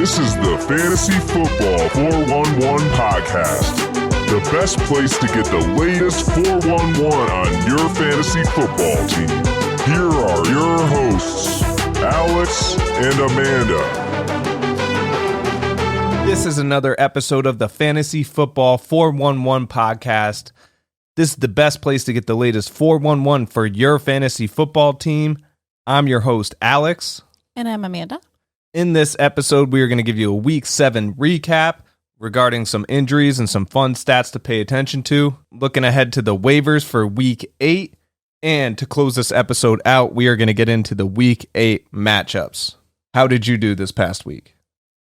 This is the Fantasy Football 411 podcast. The best place to get the latest 411 on your fantasy football team. Here are your hosts, Alex and Amanda. This is another episode of the Fantasy Football 411 podcast. This is the best place to get the latest 411 for your fantasy football team. I'm your host, Alex. And I'm Amanda. In this episode, we are going to give you a Week 7 recap regarding some injuries and some fun stats to pay attention to. Looking ahead to the waivers for Week 8. And to close this episode out, we are going to get into the Week 8 matchups. How did you do this past week?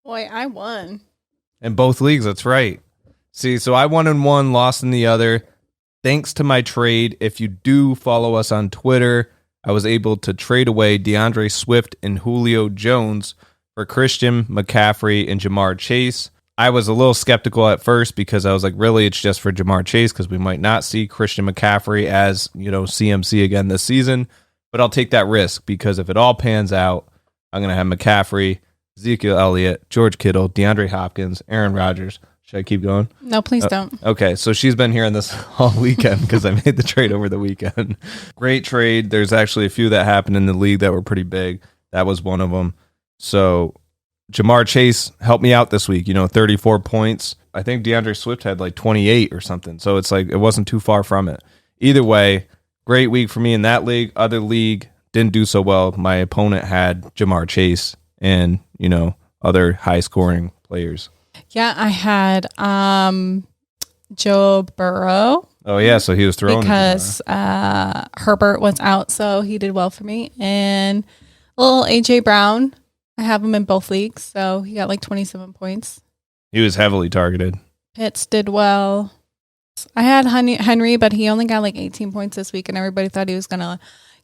Boy, I won. In both leagues, that's right. See, so I won in one, lost in the other. Thanks to my trade. If you do follow us on Twitter, I was able to trade away DeAndre Swift and Julio Jones for Christian McCaffrey and Jamar Chase. I was a little skeptical at first because I was like, really, it's just for Jamar Chase because we might not see Christian McCaffrey as, CMC again this season. But I'll take that risk because if it all pans out, I'm going to have McCaffrey, Ezekiel Elliott, George Kittle, DeAndre Hopkins, Aaron Rodgers. Should I keep going? No, please don't. Okay, so she's been hearing this all weekend because I made the trade over the weekend. Great trade. There's actually a few that happened in the league that were pretty big. That was one of them. So Jamar Chase helped me out this week, 34 points. I think DeAndre Swift had like 28 or something. So it's like it wasn't too far from it. Either way, great week for me in that league. Other league didn't do so well. My opponent had Jamar Chase and, other high scoring players. Yeah, I had Joe Burrow. Oh, yeah, so he was thrown. Because Herbert was out, so he did well for me. And little A.J. Brown, I have him in both leagues, so he got like 27 points. He was heavily targeted. Pitts did well. I had Henry, but he only got like 18 points this week, and everybody thought he was going to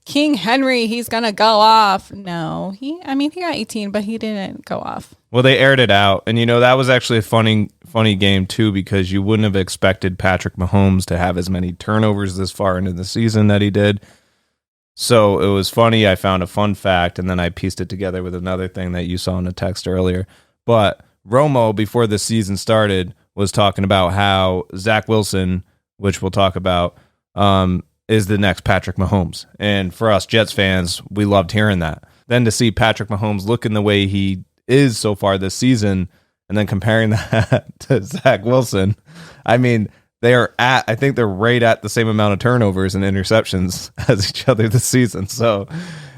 King Henry, he's going to go off. No, he got 18, but he didn't go off. Well, they aired it out, and that was actually a funny game too because you wouldn't have expected Patrick Mahomes to have as many turnovers this far into the season that he did. So it was funny. I found a fun fact, and then I pieced it together with another thing that you saw in a text earlier. But Romo, before the season started, was talking about how Zach Wilson, which we'll talk about, is the next Patrick Mahomes. And for us Jets fans, we loved hearing that. Then to see Patrick Mahomes looking the way he is so far this season, and then comparing that to Zach Wilson, I think they're right at the same amount of turnovers and interceptions as each other this season. So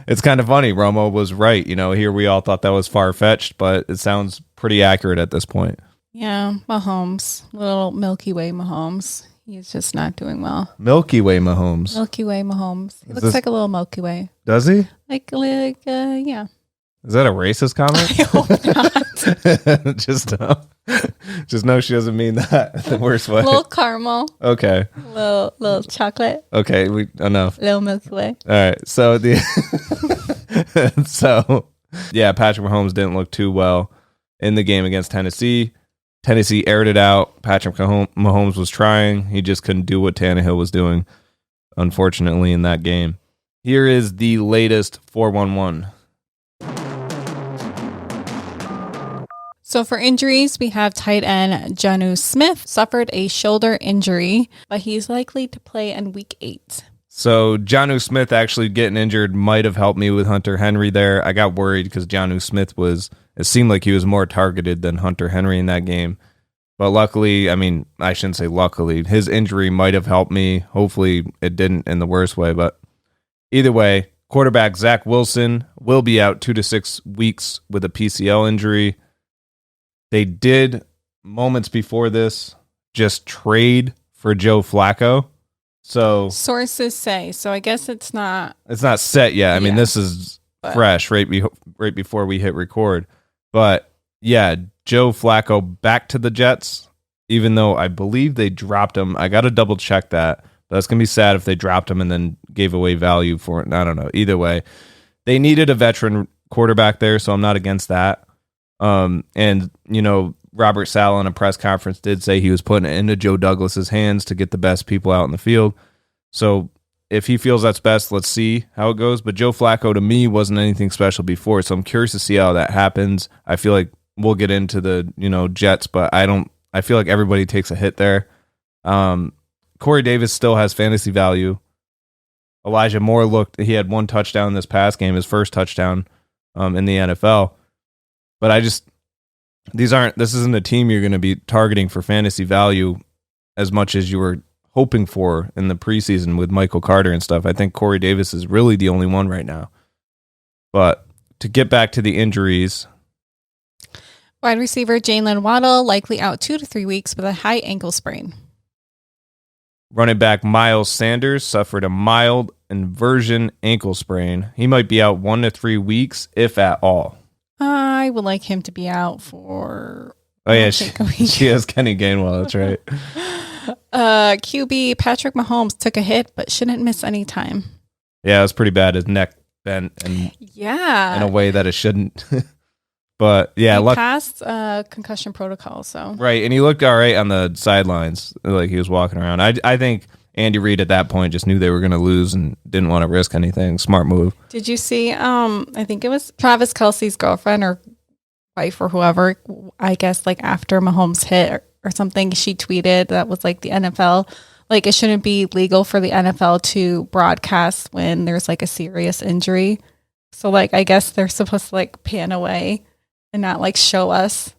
it's kind of funny. Romo was right. Here we all thought that was far-fetched, but it sounds pretty accurate at this point. Yeah, Mahomes, little Milky Way Mahomes. He's just not doing well. Milky Way Mahomes. Milky Way Mahomes. He looks like a little Milky Way. Does he? Yeah. Is that a racist comment? I hope not. Just know she doesn't mean that the worst way. Little caramel. Okay. Little chocolate. Okay, enough. Little Milky Way. All right. So Patrick Mahomes didn't look too well in the game against Tennessee. Tennessee aired it out. Patrick Mahomes was trying. He just couldn't do what Tannehill was doing, unfortunately, in that game. Here is the latest 411. So for injuries, we have tight end Jonnu Smith suffered a shoulder injury, but he's likely to play in Week 8. So Jonnu Smith actually getting injured might have helped me with Hunter Henry there. I got worried because Jonnu Smith it seemed like he was more targeted than Hunter Henry in that game. But luckily, I shouldn't say luckily, his injury might have helped me. Hopefully it didn't in the worst way. But either way, quarterback Zach Wilson will be out 2 to 6 weeks with a PCL injury. They did, moments before this, just trade for Joe Flacco. So sources say, so I guess it's not set yet. This is fresh right before we hit record. But yeah, Joe Flacco back to the Jets, even though I believe they dropped him. I got to double check that. But that's going to be sad if they dropped him and then gave away value for it. I don't know. Either way, they needed a veteran quarterback there, so I'm not against that. And Robert Saleh in a press conference did say he was putting it into Joe Douglas's hands to get the best people out in the field. So if he feels that's best, let's see how it goes. But Joe Flacco, to me, wasn't anything special before, so I'm curious to see how that happens. I feel like we'll get into the, Jets, but I feel like everybody takes a hit there. Corey Davis still has fantasy value. Elijah Moore he had one touchdown this past game, his first touchdown in the NFL. But this isn't a team you're going to be targeting for fantasy value as much as you were hoping for in the preseason with Michael Carter and stuff. I think Corey Davis is really the only one right now. But to get back to the injuries. Wide receiver Jalen Waddle likely out 2 to 3 weeks with a high ankle sprain. Running back Miles Sanders suffered a mild inversion ankle sprain. He might be out 1 to 3 weeks, if at all. I would like him to be out for... Oh, yeah, she has Kenny Gainwell. That's right. QB Patrick Mahomes took a hit, but shouldn't miss any time. Yeah, it was pretty bad. His neck bent in a way that it shouldn't. But yeah, he passed concussion protocol. So right, and he looked all right on the sidelines, like he was walking around. I think Andy Reid at that point just knew they were going to lose and didn't want to risk anything. Smart move. Did you see? I think it was Travis Kelce's girlfriend or wife or whoever. I guess like after Mahomes hit or something, she tweeted that was like the NFL. Like it shouldn't be legal for the NFL to broadcast when there's like a serious injury. So like I guess they're supposed to like pan away and not like show us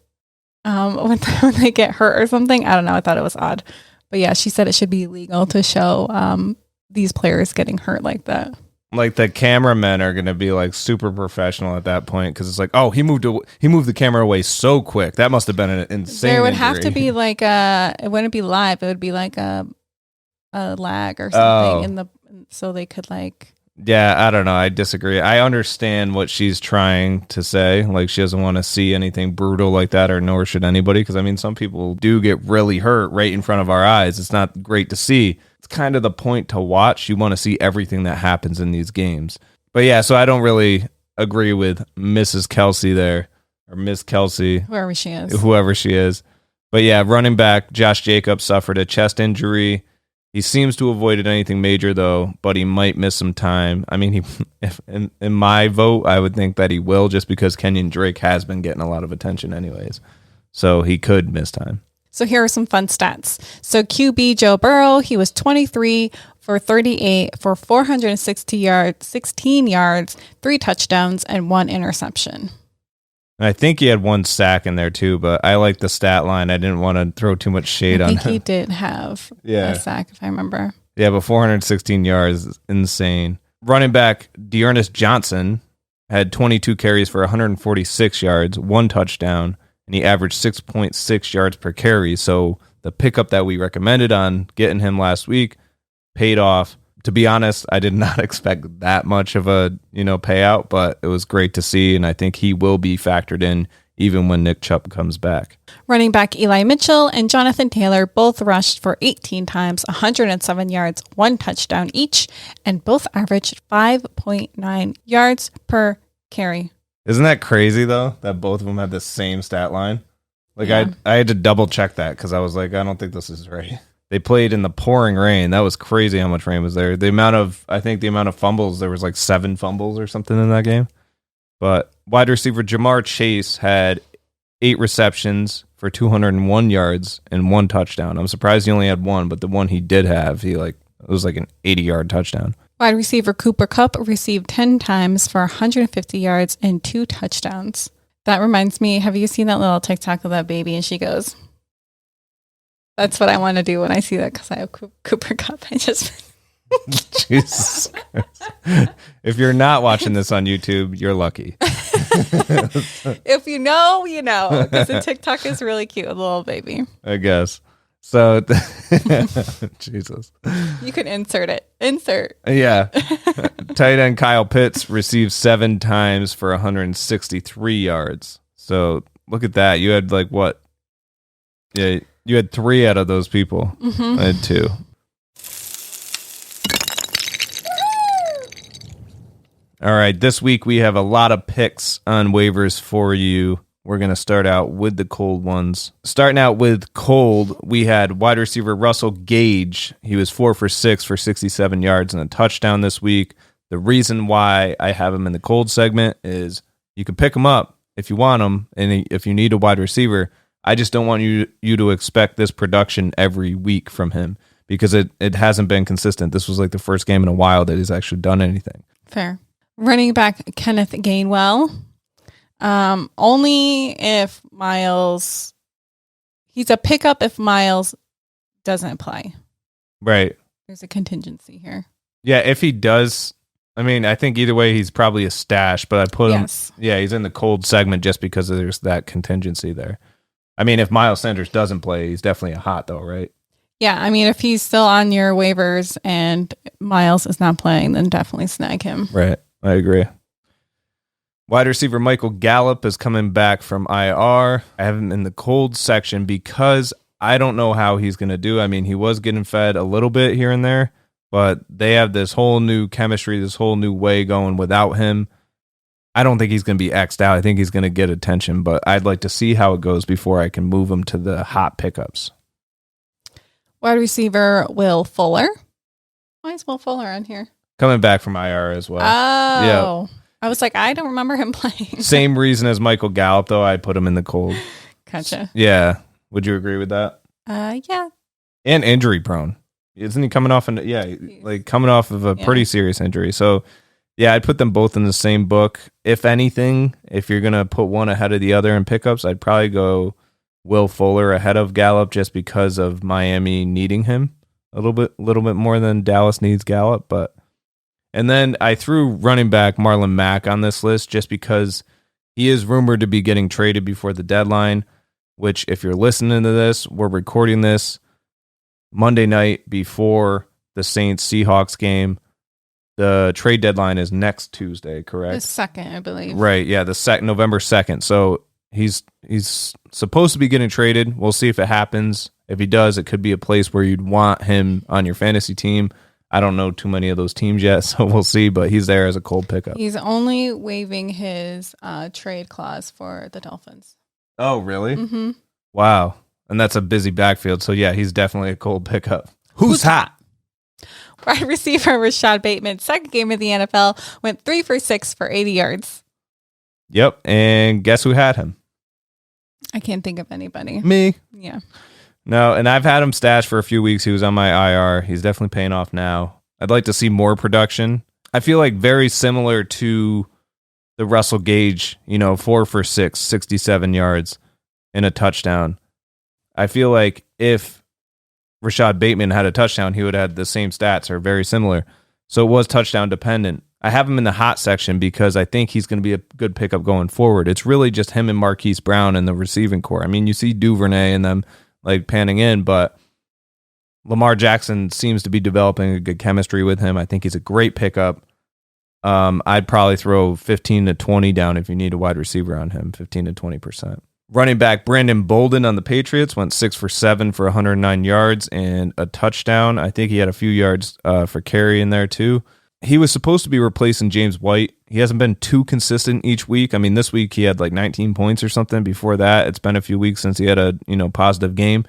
when they get hurt or something. I don't know. I thought it was odd. But yeah, she said it should be illegal to show these players getting hurt like that. Like the cameramen are going to be like super professional at that point because it's like, oh, he moved the camera away so quick. That must have been an insane There would injury. have to be like it wouldn't be live. It would be like a lag or something so they could like... Yeah, I don't know. I disagree. I understand what she's trying to say. Like, she doesn't want to see anything brutal like that, or nor should anybody. Because, I mean, some people do get really hurt right in front of our eyes. It's not great to see. It's kind of the point to watch. You want to see everything that happens in these games. But, yeah, so I don't really agree with Mrs. Kelsey there, or Miss Kelsey. Whoever she is. But, yeah, running back Josh Jacobs suffered a chest injury. He seems to have avoided anything major, though, but he might miss some time. I mean, if in my vote, I would think that he will, just because Kenyon Drake has been getting a lot of attention anyways. So he could miss time. So here are some fun stats. So QB Joe Burrow, he was 23 for 38 for 460 yards, 16 yards, 3 touchdowns, and 1 interception. I think he had 1 sack in there too, but I like the stat line. I didn't want to throw too much shade on him. I think he did have a sack, if I remember. Yeah, but 416 yards is insane. Running back Dearness Johnson had 22 carries for 146 yards, 1 touchdown, and he averaged 6.6 yards per carry. So the pickup that we recommended on getting him last week paid off. To be honest, I did not expect that much of a payout, but it was great to see, and I think he will be factored in even when Nick Chubb comes back. Running back Eli Mitchell and Jonathan Taylor both rushed for 18 times, 107 yards, 1 touchdown each, and both averaged 5.9 yards per carry. Isn't that crazy, though, that both of them had the same stat line? Like, yeah. I had to double check that because I was like, I don't think this is right. They played in the pouring rain. That was crazy how much rain was there. The amount of fumbles, there was like 7 fumbles or something in that game. But wide receiver Jamar Chase had 8 receptions for 201 yards and 1 touchdown. I'm surprised he only had 1, but the one he did have, it was like an 80-yard touchdown. Wide receiver Cooper Kupp received 10 times for 150 yards and 2 touchdowns. That reminds me, have you seen that little TikTok of that baby? And she goes... That's what I want to do when I see that because I have Cooper Kupp. I just... Jesus Christ. If you're not watching this on YouTube, you're lucky. If you know, you know. Because the TikTok is really cute with a little baby. I guess. So, Jesus. You could insert it. Insert. Yeah. Tight end Kyle Pitts received 7 times for 163 yards. So, look at that. You had like what? Yeah. You had 3 out of those people. Mm-hmm. I had 2. All right. This week we have a lot of picks on waivers for you. We're going to start out with the cold ones. Starting out with cold, we had wide receiver Russell Gage. He was 4 for 6 for 67 yards and a touchdown this week. The reason why I have him in the cold segment is you can pick him up if you want him and if you need a wide receiver, I just don't want you to expect this production every week from him because it hasn't been consistent. This was like the first game in a while that he's actually done anything. Fair. Running back Kenneth Gainwell. Only if Miles, he's a pickup if Miles doesn't play. Right. There's a contingency here. Yeah, if he does, I mean, I think either way he's probably a stash, but I put him, yeah, he's in the cold segment just because there's that contingency there. I mean, if Miles Sanders doesn't play, he's definitely a hot though, right? Yeah, I mean, if he's still on your waivers and Miles is not playing, then definitely snag him. Right, I agree. Wide receiver Michael Gallup is coming back from IR. I have him in the cold section because I don't know how he's going to do. I mean, he was getting fed a little bit here and there, but they have this whole new chemistry, this whole new way going without him. I don't think he's going to be X'd out. I think he's going to get attention, but I'd like to see how it goes before I can move him to the hot pickups. Wide receiver Will Fuller. Why is Will Fuller on here? Coming back from IR as well. Oh. Yeah. I was like, I don't remember him playing. Same reason as Michael Gallup, though. I put him in the cold. Gotcha. Yeah. Would you agree with that? Yeah. And injury prone. Isn't he coming off? Coming off of a pretty serious injury. So, yeah, I'd put them both in the same book. If anything, if you're going to put one ahead of the other in pickups, I'd probably go Will Fuller ahead of Gallup just because of Miami needing him a little bit more than Dallas needs Gallup, but. And then I threw running back Marlon Mack on this list just because he is rumored to be getting traded before the deadline, which if you're listening to this, we're recording this Monday night before the Saints-Seahawks game. The trade deadline is next Tuesday, correct? The 2nd, I believe. Right, yeah, November 2nd. So he's supposed to be getting traded. We'll see if it happens. If he does, it could be a place where you'd want him on your fantasy team. I don't know too many of those teams yet, so we'll see, but he's there as a cold pickup. He's only waiving his trade clause for the Dolphins. Oh, really? Mm-hmm. Wow. And that's a busy backfield, so yeah, he's definitely a cold pickup. Who's hot? Wide receiver Rashad Bateman, second game of the NFL, went 3 for 6 for 80 yards. Yep, and guess who had him? I can't think of anybody. Me. Yeah. No, and I've had him stashed for a few weeks. He was on my IR. He's definitely paying off now. I'd like to see more production. I feel like very similar to the Russell Gage, 4 for 6, 67 yards and a touchdown. I feel like if Rashad Bateman had a touchdown, he would have had the same stats or very similar. So it was touchdown dependent. I have him in the hot section because I think he's going to be a good pickup going forward. It's really just him and Marquise Brown in the receiving core. I mean, you see Duvernay and them panning in, but Lamar Jackson seems to be developing a good chemistry with him. I think he's a great pickup. I'd probably throw 15 to 20 down if you need a wide receiver on him, 15 to 20%. Running back Brandon Bolden on the Patriots went 6 for 7 for 109 yards and a touchdown. I think he had a few yards for carry in there too. He was supposed to be replacing James White. He hasn't been too consistent each week. I mean, this week he had 19 points or something. Before that, it's been a few weeks since he had a positive game.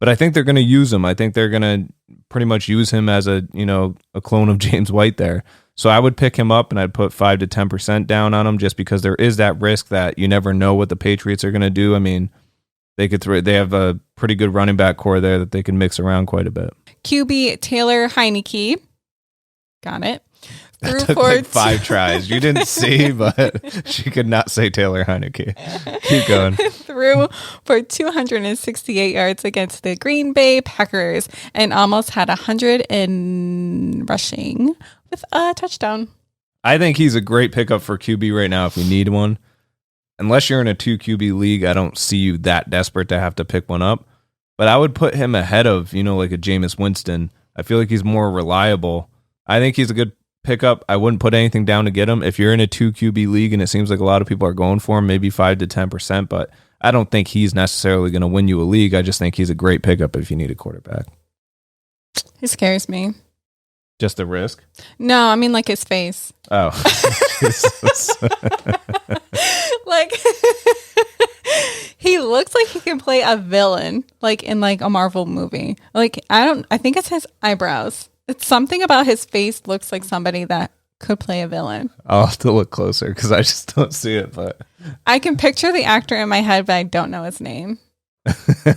But I think they're going to use him. I think they're going to pretty much use him as a clone of James White there. So I would pick him up and I'd put 5 to 10% down on him just because there is that risk that you never know what the Patriots are going to do. I mean, they have a pretty good running back core there that they can mix around quite a bit. QB Taylor Heineke. Got it. That took 5 tries. You didn't see, but she could not say Taylor Heineke. Keep going. Threw for 268 yards against the Green Bay Packers and almost had 100 in rushing with a touchdown. I think he's a great pickup for QB right now if you need one. Unless you're in a 2 QB league, I don't see you that desperate to have to pick one up. But I would put him ahead of, like a Jameis Winston. I feel like he's more reliable. I think he's a good pickup. I wouldn't put anything down to get him. If you're in a 2 QB league and it seems like a lot of people are going for him, maybe 5 to 10%, but I don't think he's necessarily going to win you a league. I just think he's a great pickup if you need a quarterback. He scares me. Just the risk? No, I mean his face. Oh. He looks like he can play a villain, in a Marvel movie. I think it's his eyebrows. It's something about his face looks like somebody that could play a villain? I'll have to look closer because I just don't see it. But I can picture the actor in my head, but I don't know his name.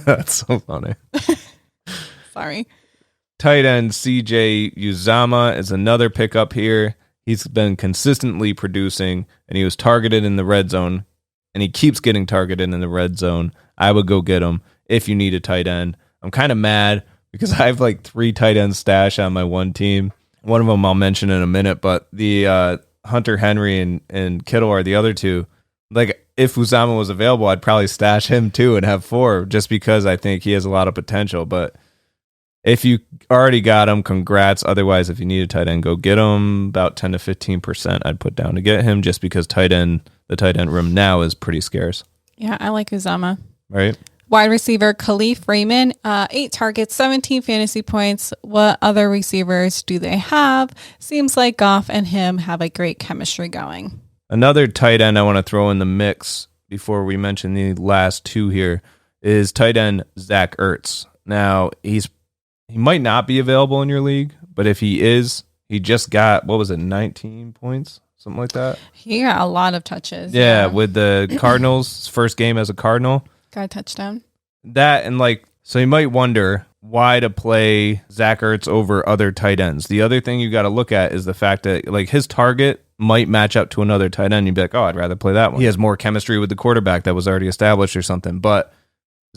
that's so funny. Sorry. Tight end CJ Uzama is another pickup here. He's been consistently producing, and he was targeted in the red zone, and he keeps getting targeted in the red zone. I would go get him if you need a tight end. I'm kind of mad because I have like 3 tight ends stash on my one team. One of them I'll mention in a minute, but the Hunter Henry and Kittle are the other two. Like, if Uzama was available, I'd probably stash him too and have 4 just because I think he has a lot of potential. But if you already got him, congrats. Otherwise, if you need a tight end, go get him. About 10 to 15% I'd put down to get him just because the tight end room now is pretty scarce. Yeah, I like Uzama. Right? Wide receiver Khalif Raymond, 8 targets, 17 fantasy points. What other receivers do they have? Seems like Goff and him have a great chemistry going. Another tight end I want to throw in the mix before we mention the last 2 here is tight end Zach Ertz. Now, he might not be available in your league, but if he is, he just got, 19 points? Something like that? He got a lot of touches. Yeah, with the Cardinals, first game as a Cardinal. Got a touchdown. That and so you might wonder why to play Zach Ertz over other tight ends. The other thing you got to look at is the fact that his target might match up to another tight end. You'd be like, oh, I'd rather play that one. He has more chemistry with the quarterback that was already established or something. But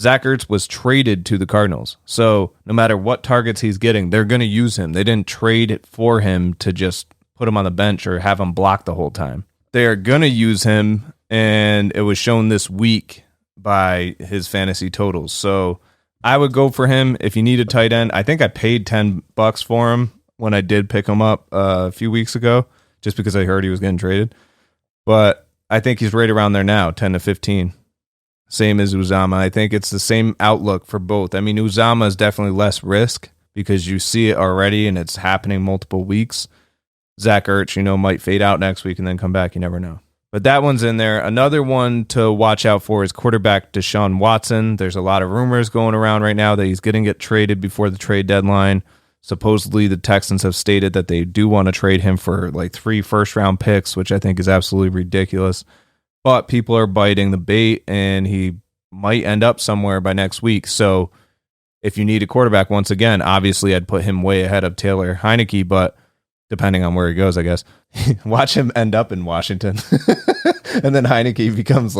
Zach Ertz was traded to the Cardinals. So no matter what targets he's getting, they're going to use him. They didn't trade it for him to just put him on the bench or have him block the whole time. They are going to use him, and it was shown this week by his fantasy totals. So I would go for him if you need a tight end. I think I paid $10 for him when I did pick him up a few weeks ago, just because I heard he was getting traded. But I think he's right around there now, 10 to 15. Same as Uzama. I think it's the same outlook for both. I mean, Uzama is definitely less risk because you see it already and it's happening multiple weeks. Zach Ertz, might fade out next week and then come back. You never know. But that one's in there. Another one to watch out for is quarterback Deshaun Watson. There's a lot of rumors going around right now that he's going to get traded before the trade deadline. Supposedly, the Texans have stated that they do want to trade him for 3 first-round picks, which I think is absolutely ridiculous. But people are biting the bait, and he might end up somewhere by next week. So if you need a quarterback, once again, obviously I'd put him way ahead of Taylor Heineke, but depending on where he goes, I guess. Watch him end up in Washington. And then Heineke becomes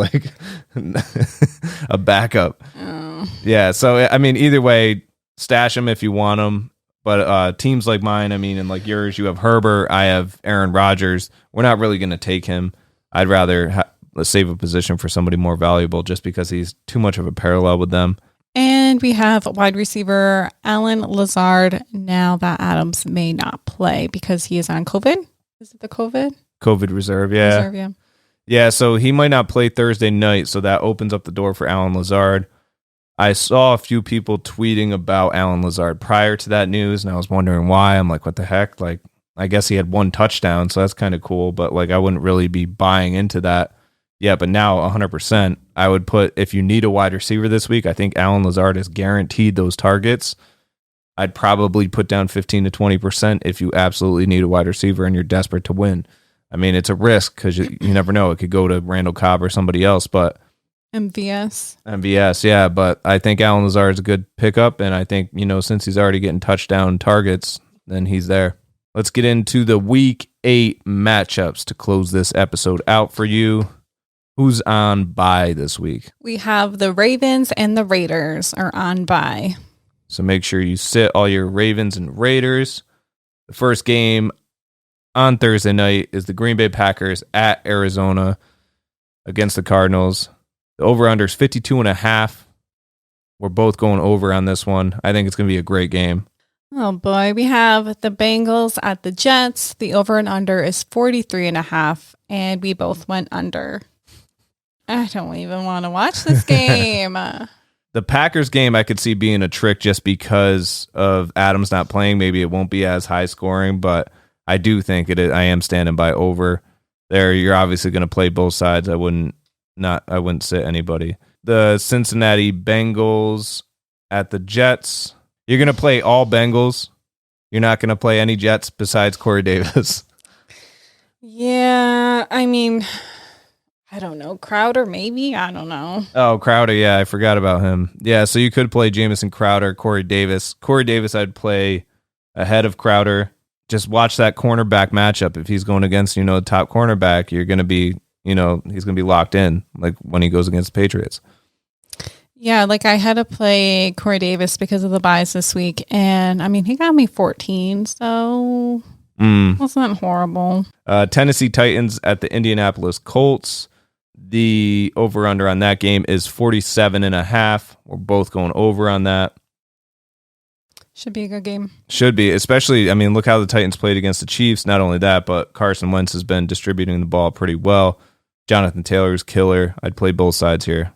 a backup. Oh. Yeah, so, I mean, either way, stash him if you want him. But teams like mine, and like yours, you have Herbert, I have Aaron Rodgers. We're not really going to take him. I'd rather save a position for somebody more valuable just because he's too much of a parallel with them. And we have wide receiver Allen Lazard now that Adams may not play because he is on COVID. Is it the COVID? COVID reserve, yeah. Yeah, so he might not play Thursday night, so that opens up the door for Allen Lazard. I saw a few people tweeting about Allen Lazard prior to that news, and I was wondering why. I'm like, what the heck? I guess he had 1 touchdown, so that's kind of cool, but I wouldn't really be buying into that. Yeah, but now 100%, I would put, if you need a wide receiver this week, I think Allen Lazard is guaranteed those targets. I'd probably put down 15 to 20% if you absolutely need a wide receiver and you're desperate to win. I mean, it's a risk because you never know. It could go to Randall Cobb or somebody else, but MVS, yeah, but I think Allen Lazard is a good pickup, and I think, since he's already getting touchdown targets, then he's there. Let's get into the Week 8 matchups to close this episode out for you. Who's on bye this week? We have the Ravens and the Raiders are on bye. So make sure you sit all your Ravens and Raiders. The first game on Thursday night is the Green Bay Packers at Arizona against the Cardinals. The over-under is 52.5. We're both going over on this one. I think it's going to be a great game. Oh boy, we have the Bengals at the Jets. The over and under is 43.5, and we both went under. I don't even want to watch this game. The Packers game I could see being a trick just because of Adams not playing. Maybe it won't be as high scoring, but I do think it is. I am standing by over there. You're obviously going to play both sides. I wouldn't sit anybody. The Cincinnati Bengals at the Jets. You're going to play all Bengals. You're not going to play any Jets besides Corey Davis. Yeah, I mean, I don't know. Crowder, maybe? I don't know. Oh, Crowder. Yeah, I forgot about him. Yeah, so you could play Jamison Crowder, Corey Davis. Corey Davis, I'd play ahead of Crowder. Just watch that cornerback matchup. If he's going against, the top cornerback, you're going to be, he's going to be locked in, like when he goes against the Patriots. Yeah, like I had to play Corey Davis because of the buys this week. And, I mean, he got me 14, so wasn't horrible. Tennessee Titans at the Indianapolis Colts. The over-under on that game is 47.5. We're both going over on that. Should be a good game. Should be, especially, look how the Titans played against the Chiefs. Not only that, but Carson Wentz has been distributing the ball pretty well. Jonathan Taylor's killer. I'd play both sides here.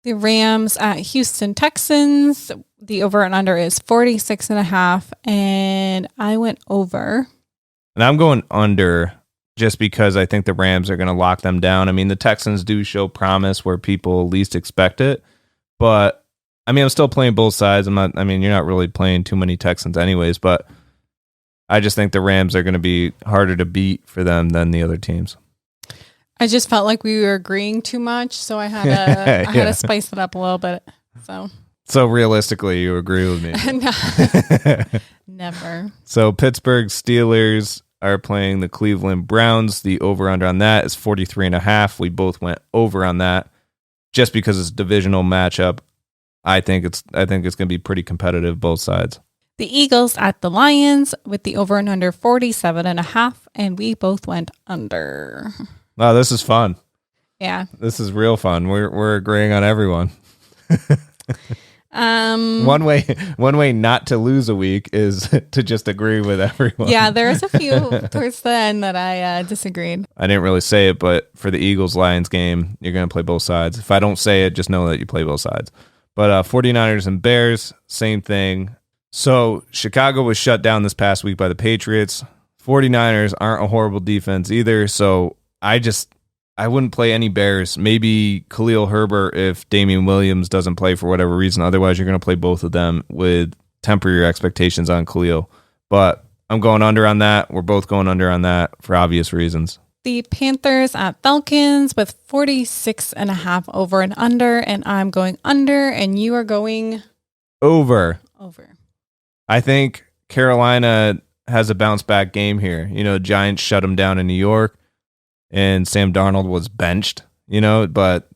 The Rams at Houston Texans. The over and under is 46.5, and I went over. And I'm going under just because I think the Rams are going to lock them down. The Texans do show promise where people least expect it, but I'm still playing both sides. You're not really playing too many Texans anyways, but I just think the Rams are going to be harder to beat for them than the other teams. I just felt like we were agreeing too much, so I had to spice it up a little bit. So realistically, you agree with me? Never. So Pittsburgh Steelers are playing the Cleveland Browns. The over-under on that is 43.5. We both went over on that just because it's a divisional matchup. I think it's going to be pretty competitive, both sides. The Eagles at the Lions with the over and under 47.5, and we both went under. Wow, this is fun. Yeah. This is real fun. We're agreeing on everyone. One way not to lose a week is to just agree with everyone. Yeah, there's a few towards the end that I disagreed. I didn't really say it, but for the Eagles-Lions game, you're going to play both sides. If I don't say it, just know that you play both sides. But 49ers and Bears, same thing. So Chicago was shut down this past week by the Patriots. 49ers aren't a horrible defense either, so I wouldn't play any Bears. Maybe Khalil Herbert if Damian Williams doesn't play for whatever reason. Otherwise, you're going to play both of them with temper your expectations on Khalil. But I'm going under on that. We're both going under on that for obvious reasons. The Panthers at Falcons with 46.5 over and under, and I'm going under, and you are going over. Over. I think Carolina has a bounce back game here. Giants shut them down in New York. And Sam Darnold was benched, but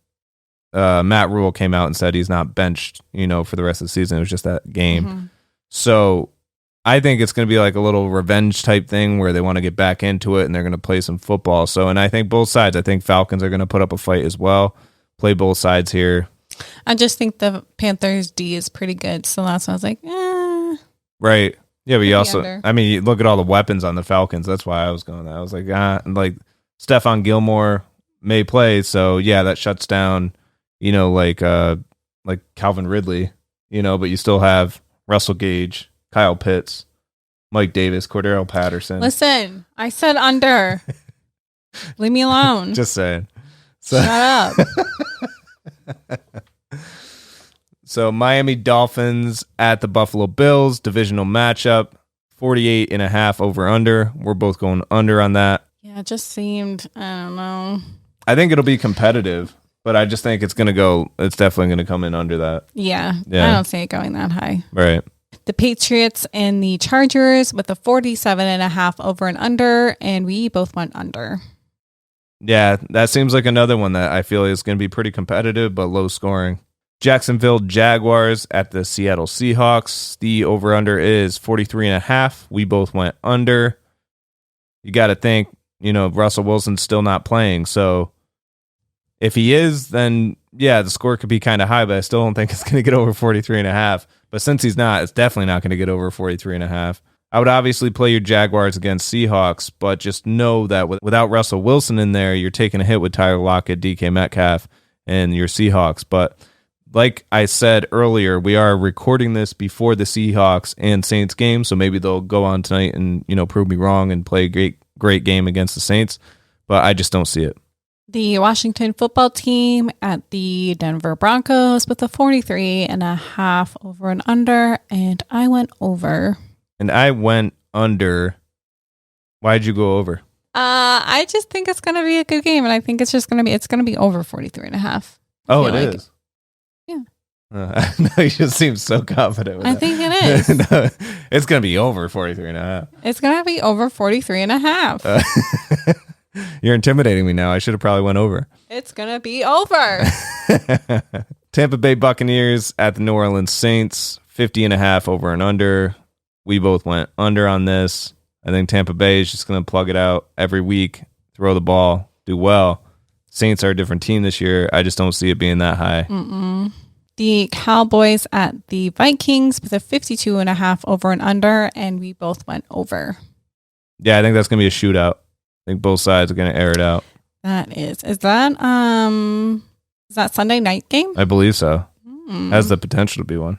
Matt Rule came out and said he's not benched, for the rest of the season. It was just that game. Mm-hmm. So I think it's going to be like a little revenge type thing where they want to get back into it and they're going to play some football. So, and I think both sides, I think Falcons are going to put up a fight as well. Play both sides here. I just think the Panthers D is pretty good. So that's why I was like, Right. Yeah, but you also, under. You look at all the weapons on the Falcons. That's why I was going there. I was like, Stephon Gilmore may play, so yeah, that shuts down, like Calvin Ridley, but you still have Russell Gage, Kyle Pitts, Mike Davis, Cordero Patterson. Listen, I said under. Leave me alone. Just saying. So, shut up. So Miami Dolphins at the Buffalo Bills, divisional matchup, 48.5 over under. We're both going under on that. Yeah, it just seemed, I don't know. I think it'll be competitive, but I just think it's definitely going to come in under that. Yeah, I don't see it going that high. Right. The Patriots and the Chargers with a 47.5 over and under, and we both went under. Yeah, that seems like another one that I feel is going to be pretty competitive, but low scoring. Jacksonville Jaguars at the Seattle Seahawks. The over-under is 43.5. We both went under. You got to think, Russell Wilson's still not playing. So if he is, then yeah, the score could be kind of high, but I still don't think it's going to get over 43.5. But since he's not, it's definitely not going to get over 43.5. I would obviously play your Jaguars against Seahawks, but just know that without Russell Wilson in there, you're taking a hit with Tyler Lockett, DK Metcalf, and your Seahawks. But like I said earlier, we are recording this before the Seahawks and Saints game, so maybe they'll go on tonight and prove me wrong and play a great game against the Saints, but I just don't see it. The Washington football team at the Denver Broncos with a 43.5 over and under, and I went over. And I went under. Why'd you go over? I just think it's going to be a good game, and I think it's going to be over 43.5. Oh, it is. Yeah. No, you just seem so confident with I that. think it is. No, it's going to be over 43.5. It's going to be over 43.5. You're intimidating me now. I should have probably went over. It's going to be over. Tampa Bay Buccaneers at the New Orleans Saints, 50.5 over and under. We both went under on this. I think Tampa Bay is just going to plug it out every week, throw the ball, do well. Saints are a different team this year. I just don't see it being that high. Mm-mm. The Cowboys at the Vikings with a 52.5 over and under, and we both went over. Yeah, I think that's going to be a shootout. I think both sides are going to air it out. Is that Sunday night game? I believe so. Has the potential to be one.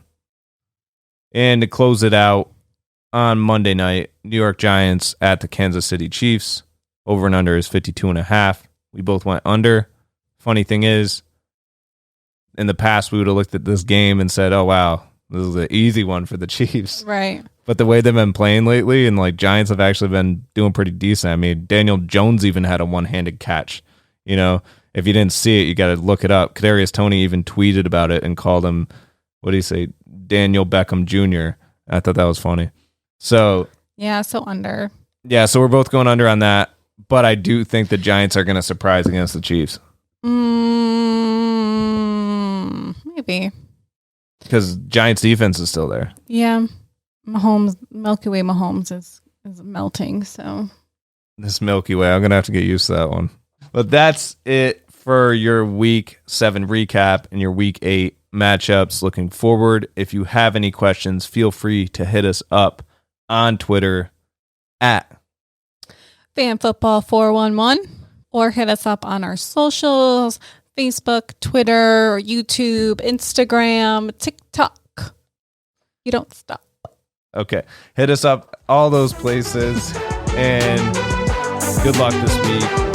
And to close it out on Monday night, New York Giants at the Kansas City Chiefs. Over and under is 52.5. We both went under. Funny thing is, in the past, we would have looked at this game and said, oh, wow, this is an easy one for the Chiefs. Right. But the way they've been playing lately, and like Giants have actually been doing pretty decent. I mean, Daniel Jones even had a one-handed catch. You know, if you didn't see it, you got to look it up. Kadarius Toney even tweeted about it and called him, what do you say, Daniel Beckham Jr. I thought that was funny. So yeah, so under. Yeah, so we're both going under on that. But I do think the Giants are going to surprise against the Chiefs. Maybe. Because Giants defense is still there. Yeah. Milky Way Mahomes is melting, so. This Milky Way, I'm going to have to get used to that one. But that's it for your Week 7 recap and your Week 8 matchups. Looking forward, if you have any questions, feel free to hit us up on Twitter at FanFootball411 or hit us up on our socials, Facebook, Twitter, YouTube, Instagram, TikTok. You don't stop. Okay. Hit us up all those places, and good luck this week.